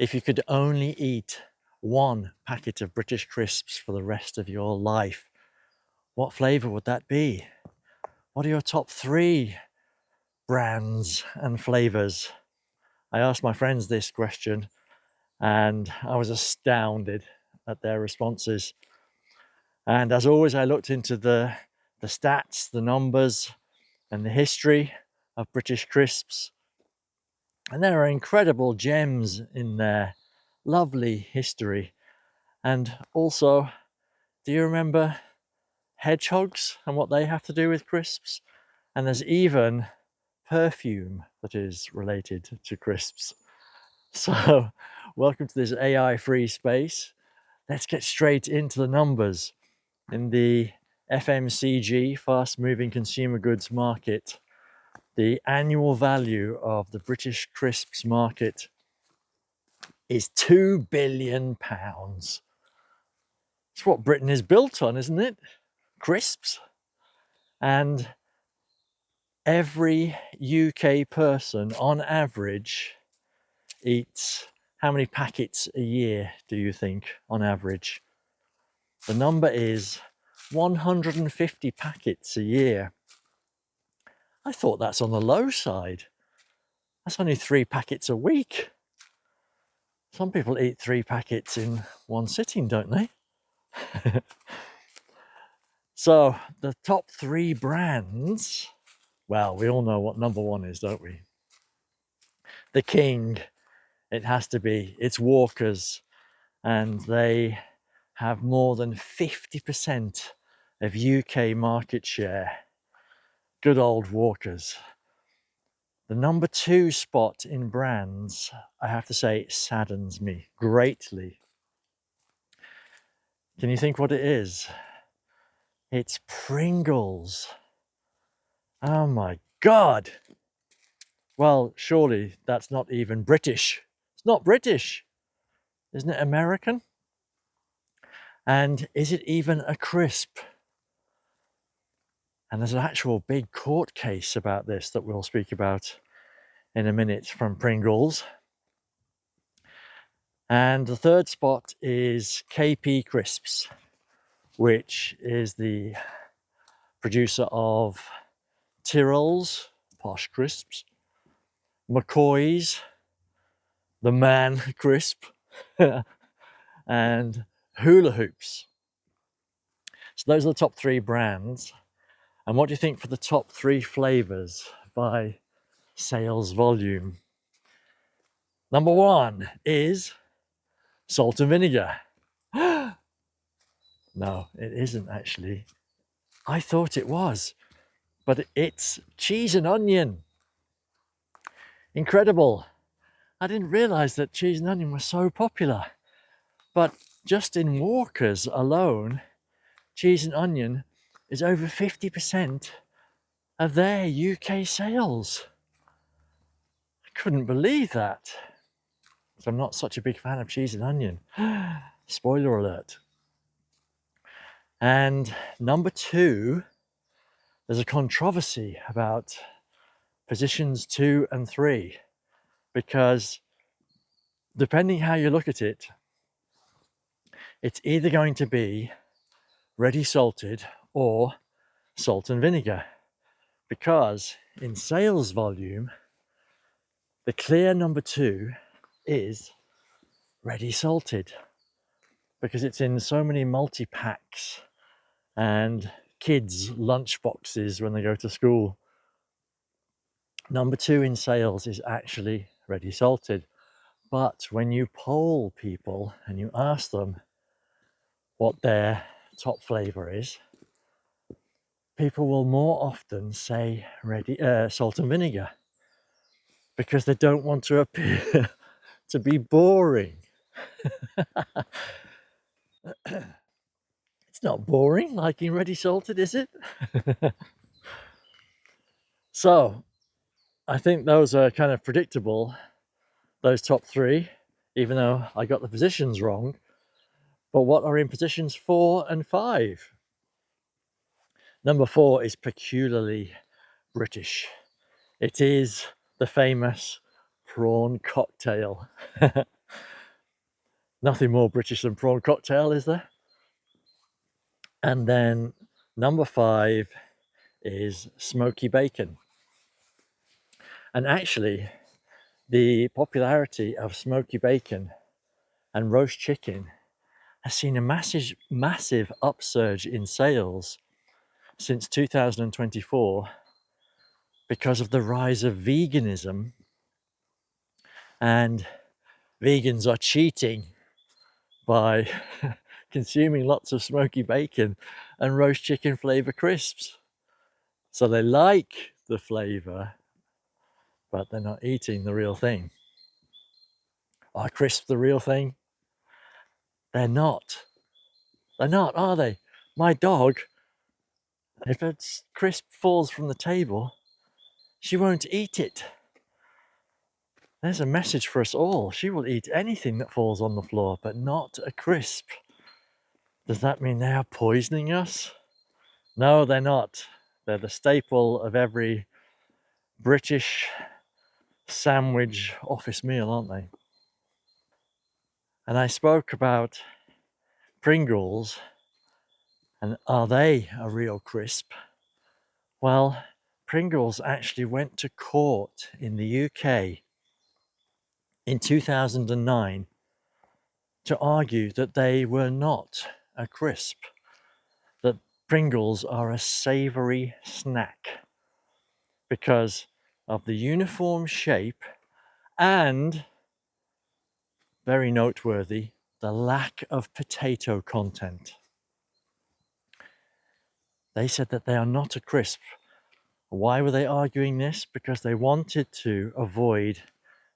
If you could only eat one packet of British crisps for the rest of your life, what flavour would that be? What are your top 3 brands and flavours? I asked my friends this question and I was astounded at their responses. And as always, I looked into the stats, the numbers, and the history of British crisps. And there are incredible gems in there, lovely history. And also, do you remember hedgehogs and what they have to do with crisps? And there's even perfume that is related to crisps. So, welcome to this AI-free space. Let's get straight into the numbers. In the FMCG, fast-moving consumer goods market, the annual value of the British crisps market is £2 billion. It's what Britain is built on, isn't it? Crisps. And every UK person, on average, eats how many packets a year, do you think, on average? The number is 150 packets a year. I thought that's on the low side. That's only 3 packets a week. Some people eat 3 packets in one sitting, don't they? So the top 3 brands, well, we all know what number 1 is, don't we? The king, it has to be. It's Walkers, and they have more than 50% of UK market share. Good old Walkers. The number 2 spot in brands, I have to say, saddens me greatly. Can you think what it is? It's Pringles. Oh my God. Well, surely that's not even British. It's not British. Isn't it American? And is it even a crisp? And there's an actual big court case about this that we'll speak about in a minute from Pringles. And the 3rd spot is KP Crisps, which is the producer of Tyrrell's, posh crisps, McCoy's, the Man Crisp, and Hula Hoops. So those are the top 3 brands. And what do you think for the top 3 flavours by sales volume? Number 1 is salt and vinegar. No, it isn't actually. I thought it was, but it's cheese and onion. Incredible. I didn't realise that cheese and onion was so popular. But just in Walkers alone, cheese and onion is over 50% of their UK sales. I couldn't believe that. So I'm not such a big fan of cheese and onion. Spoiler alert. And number 2, there's a controversy about positions 2 and 3, because depending how you look at it, it's either going to be ready salted or salt and vinegar, because in sales volume, the clear number 2 is ready salted, because it's in so many multi-packs and kids' lunch boxes when they go to school. Number 2 in sales is actually ready salted. But when you poll people and you ask them what their top flavour is, people will more often say salt and vinegar, because they don't want to appear to be boring. It's not boring liking ready salted, is it? So I think those are kind of predictable, those top 3, even though I got the positions wrong. But what are in positions 4 and 5? Number 4 is peculiarly British. It is the famous prawn cocktail. Nothing more British than prawn cocktail, is there? And then number 5 is smoky bacon. And actually, the popularity of smoky bacon and roast chicken has seen a massive upsurge in sales since 2024 because of the rise of veganism, and vegans are cheating by consuming lots of smoky bacon and roast chicken flavour crisps. So they like the flavour, but they're not eating the real thing. Are crisps the real thing? They're not. They're not, are they? My dog, if a crisp falls from the table, she won't eat it. There's a message for us all. She will eat anything that falls on the floor, but not a crisp. Does that mean they are poisoning us? No, they're not. They're the staple of every British sandwich office meal, aren't they? And I spoke about Pringles, and are they a real crisp? Well, Pringles actually went to court in the UK in 2009 to argue that they were not a crisp, that Pringles are a savoury snack because of the uniform shape and, very noteworthy, the lack of potato content. They said that they are not a crisp. Why were they arguing this? Because they wanted to avoid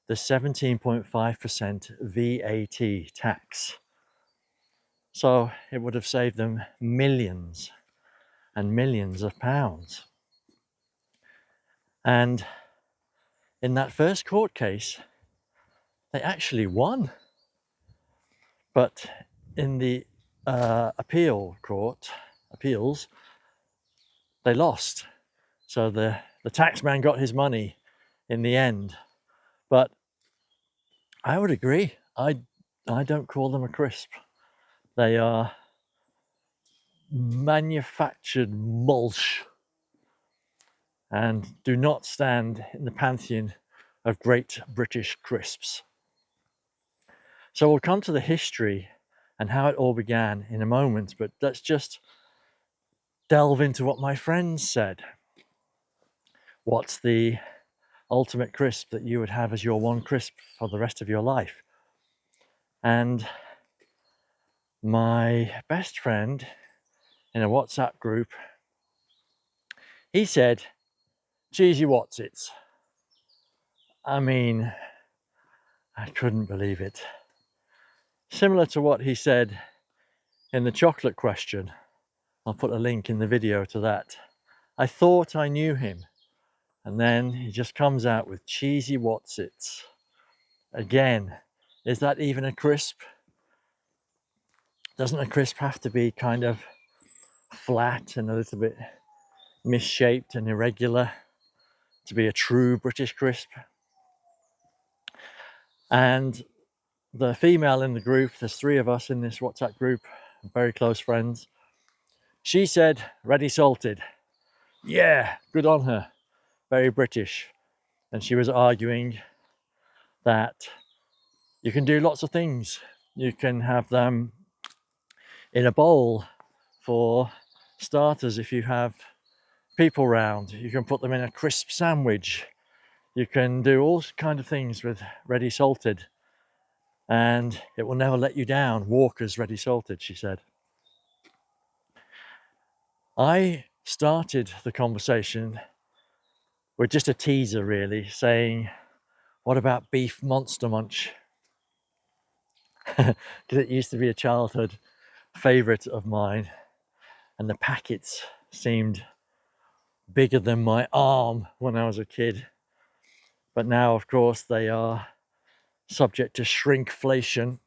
the 17.5% VAT tax. So it would have saved them millions and millions of pounds. And in that first court case, they actually won. But in the appeals, they lost. So the tax man got his money in the end. But I would agree. I don't call them a crisp. They are manufactured mulch and do not stand in the pantheon of great British crisps. So we'll come to the history and how it all began in a moment, but let's just delve into what my friends said. What's the ultimate crisp that you would have as your one crisp for the rest of your life? And my best friend in a WhatsApp group, he said cheesy Wotsits. I mean, I couldn't believe it. Similar to what he said in the chocolate question. I'll put a link in the video to that. I thought I knew him, and then he just comes out with cheesy Wotsits. Again, is that even a crisp? Doesn't a crisp have to be kind of flat and a little bit misshaped and irregular to be a true British crisp? And the female in the group, there's 3 of us in this WhatsApp group, very close friends, she said ready salted. Yeah, good on her, very British. And she was arguing that you can do lots of things. You can have them in a bowl for starters if you have people round. You can put them in a crisp sandwich. You can do all kind of things with ready salted, and it will never let you down. Walkers ready salted, she said. I started the conversation with just a teaser, really, saying, what about beef Monster Munch? Because it used to be a childhood favourite of mine, and the packets seemed bigger than my arm when I was a kid. But now, of course, they are subject to shrinkflation,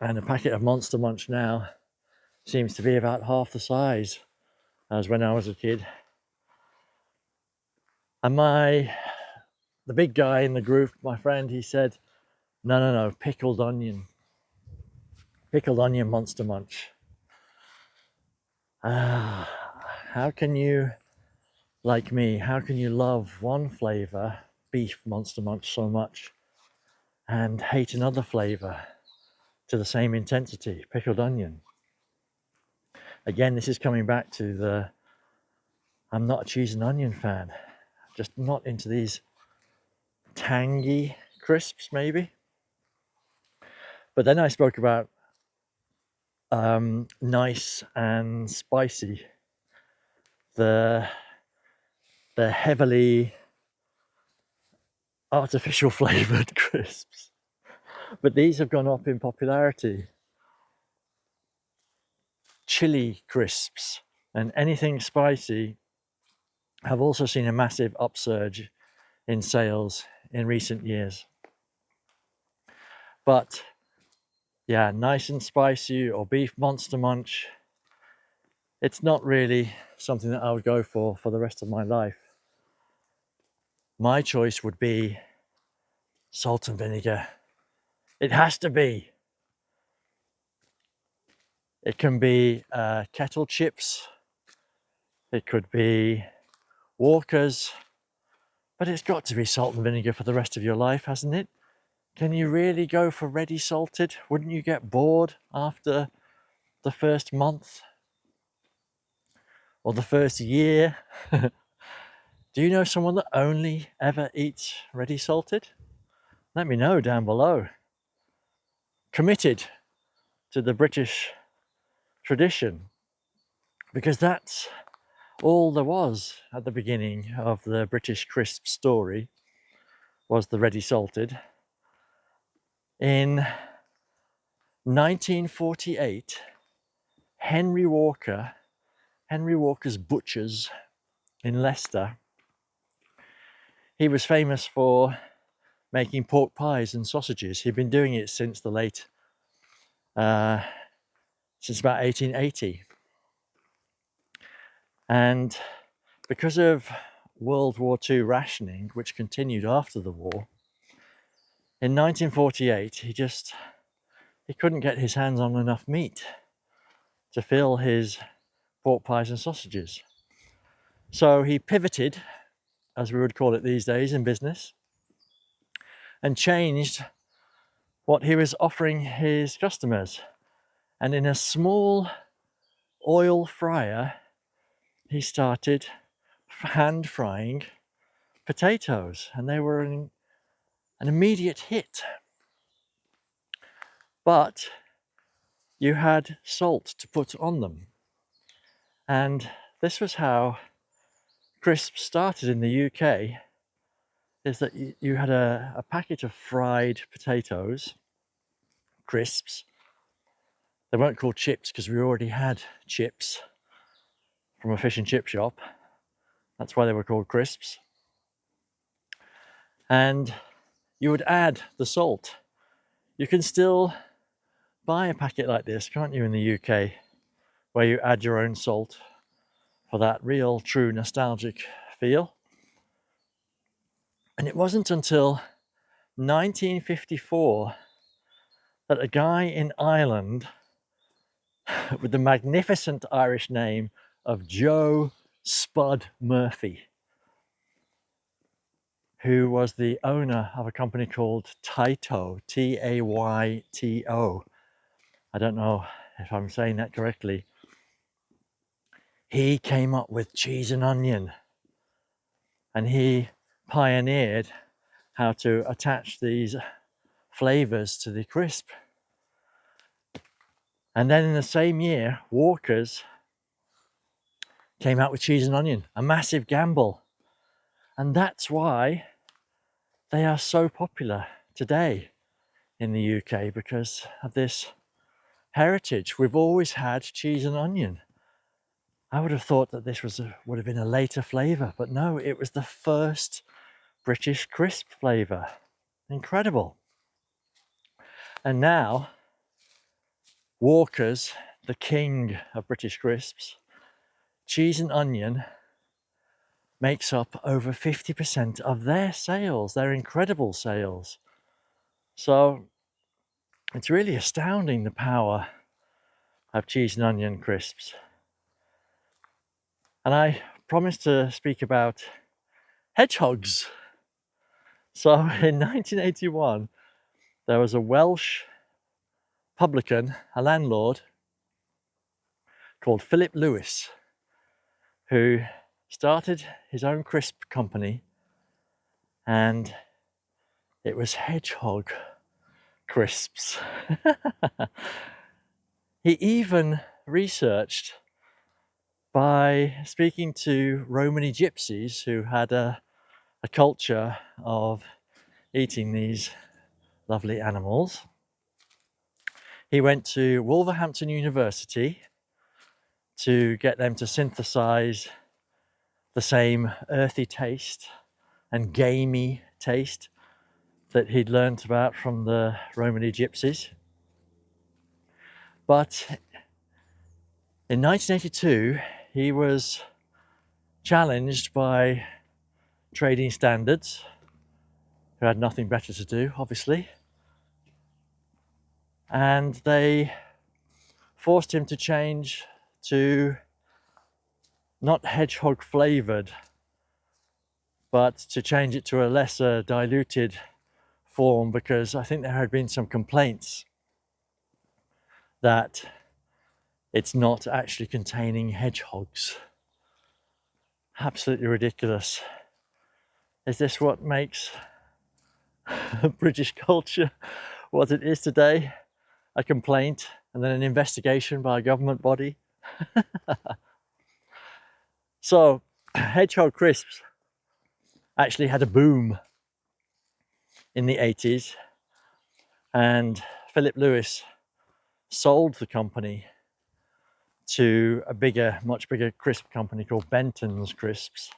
and a packet of Monster Munch now seems to be about half the size as when I was a kid. And the big guy in the group, my friend, he said, no, pickled onion. Pickled onion Monster Munch. How can you, like me, how can you love one flavour, beef Monster Munch, so much and hate another flavour to the same intensity, pickled onion? Again, this is coming back to the I'm not a cheese and onion fan, just not into these tangy crisps maybe. But then I spoke about nice and spicy, the heavily artificial flavoured crisps. But these have gone up in popularity. Chili crisps and anything spicy have also seen a massive upsurge in sales in recent years. But yeah, nice and spicy or beef Monster Munch, it's not really something that I would go for the rest of my life. My choice would be salt and vinegar. It has to be. It can be kettle chips. It could be Walkers. But it's got to be salt and vinegar for the rest of your life, hasn't it? Can you really go for ready salted? Wouldn't you get bored after the first month? Or the first year? Do you know someone that only ever eats ready salted? Let me know down below. Committed to the British tradition, because that's all there was at the beginning of the British crisp story, was the ready salted. In 1948, Henry Walker's Butchers in Leicester, he was famous for making pork pies and sausages. He'd been doing it since the late, since about 1880. And because of World War II rationing, which continued after the war, in 1948, he couldn't get his hands on enough meat to fill his pork pies and sausages. So he pivoted, as we would call it these days in business, and changed what he was offering his customers. And in a small oil fryer, he started hand frying potatoes, and they were an immediate hit. But you had salt to put on them. And this was how crisps started in the UK, is that you had a packet of fried potatoes, crisps. They weren't called chips because we already had chips from a fish and chip shop. That's why they were called crisps. And you would add the salt. You can still buy a packet like this, can't you, in the UK, where you add your own salt for that real, true nostalgic feel. And it wasn't until 1954 that a guy in Ireland with the magnificent Irish name of Joe Spud Murphy, who was the owner of a company called Tayto, Tayto. I don't know if I'm saying that correctly. He came up with cheese and onion, and he pioneered how to attach these flavours to the crisp. And then in the same year, Walkers came out with cheese and onion, a massive gamble. And that's why they are so popular today in the UK, because of this heritage. We've always had cheese and onion. I would have thought that this would have been a later flavour, but no, it was the first British crisp flavour. Incredible. And now, Walkers, the king of British crisps, cheese and onion makes up over 50% of their sales, their incredible sales. So It's really astounding, the power of cheese and onion crisps. And I promised to speak about hedgehogs. So in 1981, there was a Welsh publican, a landlord called Philip Lewis, who started his own crisp company, and it was Hedgehog Crisps. He even researched by speaking to Romany gypsies who had a culture of eating these lovely animals. He went to Wolverhampton University to get them to synthesize the same earthy taste and gamey taste that he'd learnt about from the Romany gypsies. But in 1982, he was challenged by trading standards, who had nothing better to do, obviously, and they forced him to change to not hedgehog flavoured, but to change it to a lesser diluted form, because I think there had been some complaints that it's not actually containing hedgehogs. Absolutely ridiculous. Is this what makes British culture what it is today? A complaint and then an investigation by a government body? So, hedgehog crisps actually had a boom in the 80s, and Philip Lewis sold the company to a bigger, much bigger crisp company called Benton's Crisps.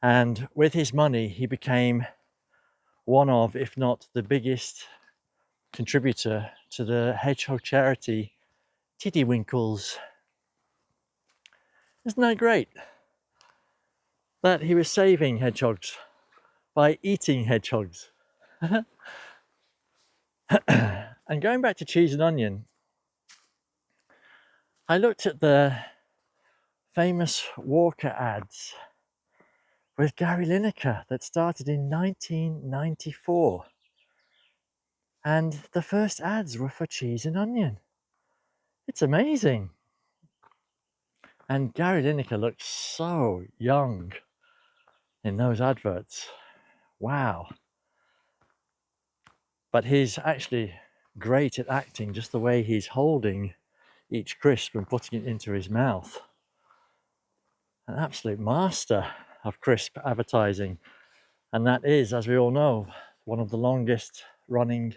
And with his money, he became one of, if not the biggest contributor to the hedgehog charity Tiddlywinkles. Isn't that great? That he was saving hedgehogs by eating hedgehogs. And going back to cheese and onion, I looked at the famous Walker ads with Gary Lineker that started in 1994. And the first ads were for cheese and onion. It's amazing. And Gary Lineker looks so young in those adverts. Wow. But he's actually great at acting, just the way he's holding each crisp and putting it into his mouth. An absolute master of crisp advertising. And that is, as we all know, one of the longest running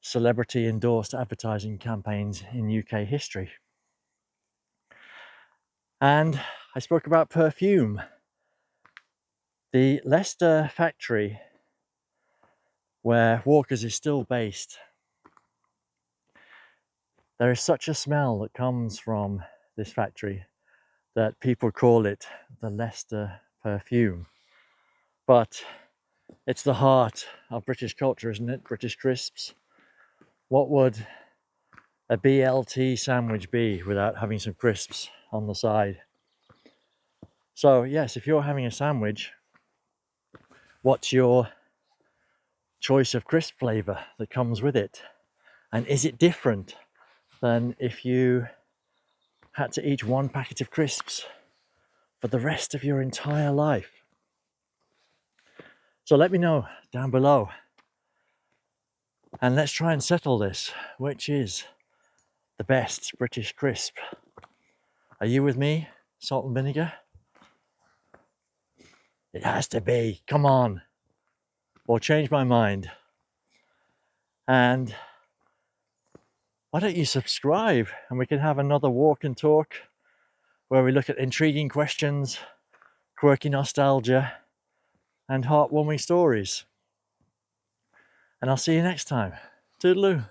celebrity endorsed advertising campaigns in UK history. And I spoke about perfume. The Leicester factory, where Walkers is still based, there is such a smell that comes from this factory that people call it the Leicester perfume. But it's the heart of British culture, isn't it? British crisps. What would a BLT sandwich be without having some crisps on the side? So yes, if you're having a sandwich, what's your choice of crisp flavour that comes with it? And is it different than if you had to eat one packet of crisps for the rest of your entire life? So let me know down below, and let's try and settle this. Which is the best British crisp? Are you with me, Salt and Vinegar? It has to be, come on, or change my mind. And why don't you subscribe, and we can have another walk and talk where we look at intriguing questions, quirky nostalgia, and heartwarming stories. And I'll see you next time. Toodaloo.